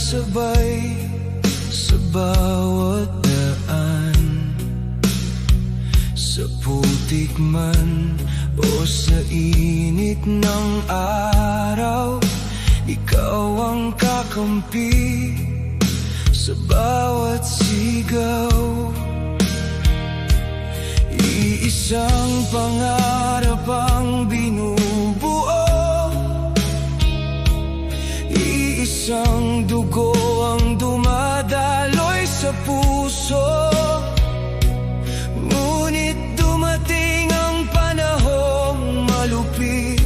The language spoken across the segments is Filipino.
sabay sa bawat daan, sa putik man o sa init ng araw. Ikaw ang kakampi sa bawat sigaw. Iisang pangarap ang binubuo, iisang dugo ang dumadaloy sa puso. Ngunit dumating ang panahong malupit,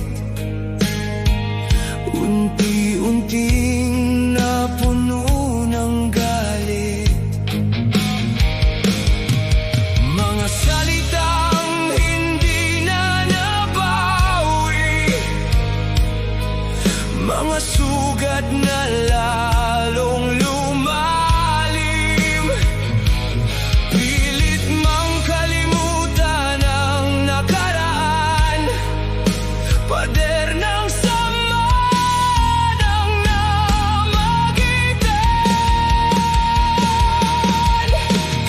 unti-unting napuno ng galit. Mga salitang hindi na nabawi, mga sugat na lalong lumalim. Pilit mang kalimutan ang nakaraan, pader ng sama ng namagitan.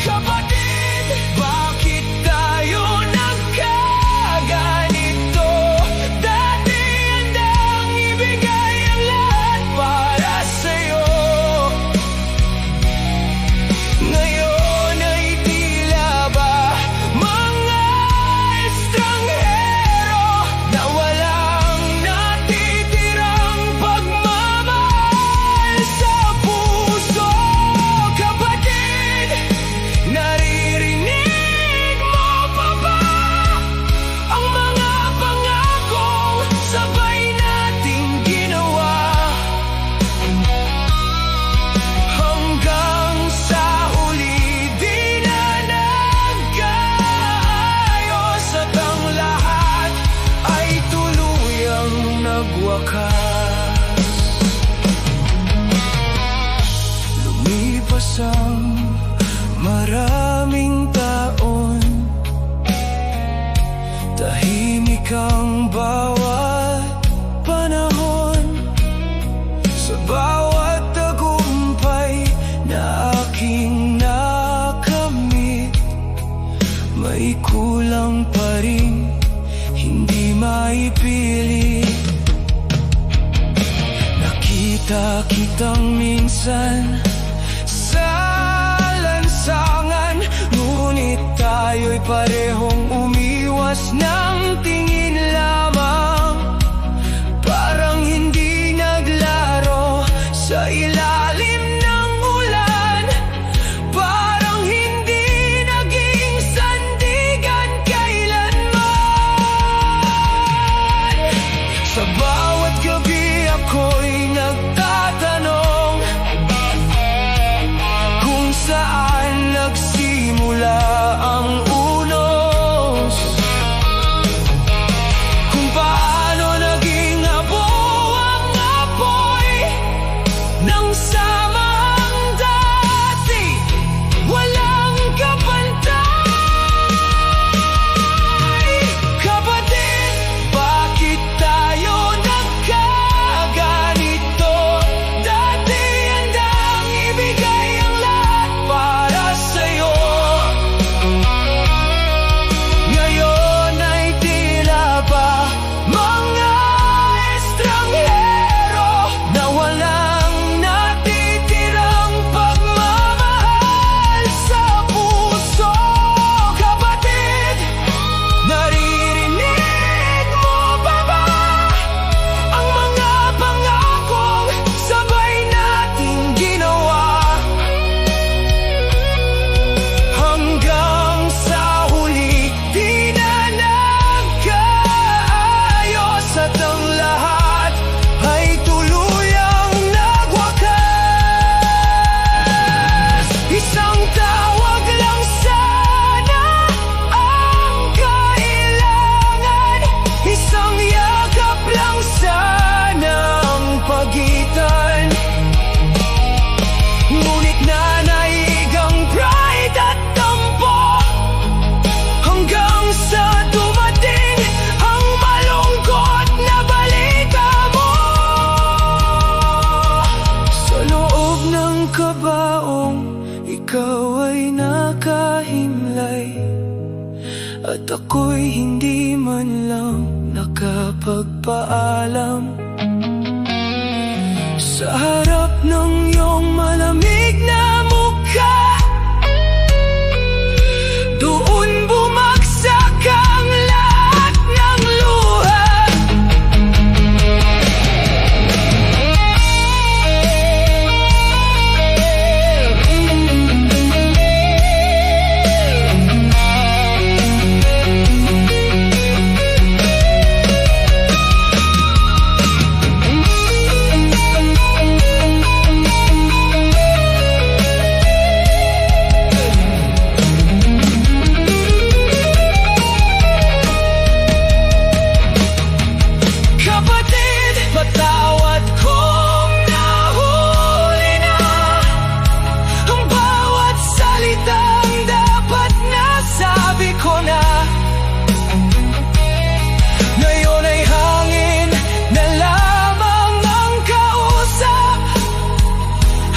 Kapatid, bakit tayo nagkaganito? Dati handang ibigay ang lahat para sa'yo. Ngayon ay tila ba mga estranghero na walang natitirang pagmamahal sa puso. Kapatid, naririnig mo pa ba ang mga pangakong sabay nating ginawa? Hanggang sa huli di na nagkaayos at ang lahat ay tuluyang nagwakas. Lumipas ang maraming taon, tahimik ang bawat panahon. Sa bawat tagumpay na aking nakamit, may kulang pa rin hindi maipilit. Nakita kitang minsan sa lansangan, ngunit tayo'y parehong umiwas ng tingin lamang. Parang hindi naglaro sa ilalim ng ulan, parang hindi naging sandigan kailanman. Sa bawat gabi ako'y nagtatanong kung saan nagsimula ang unos. nakapagpaalam sa harap ng iyong malamig na mukha. Doon bumagsak ang lahat ng luha. Patawad kung nahuli na ang bawat salitang dapat nasabi ko na. Ngayon ay hangin na lamang ang kausap,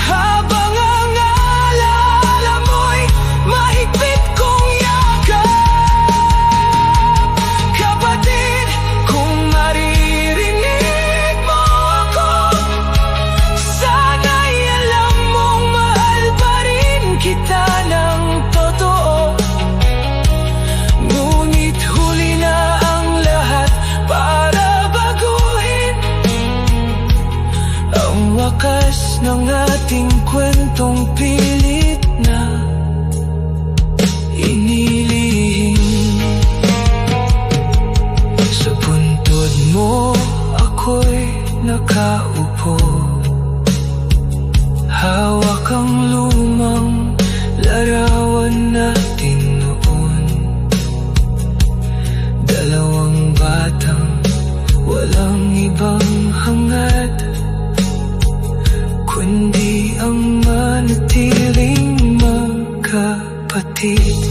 habang ang alaala mo'y mahigpit kong yakap. Kapatid, kung maririnig mo ako, sana'y alam mong mahal pa rin kita ng totoo. Ngunit huli na ang lahat para baguhin ang wakas ng ating kwentong pilit na inilihim. Sa puntod mo ako'y nakaupo, hawak ang lumang larawan natin noon. Dalawang batang walang ibang hangad, kundi ang manatiling magkapatid.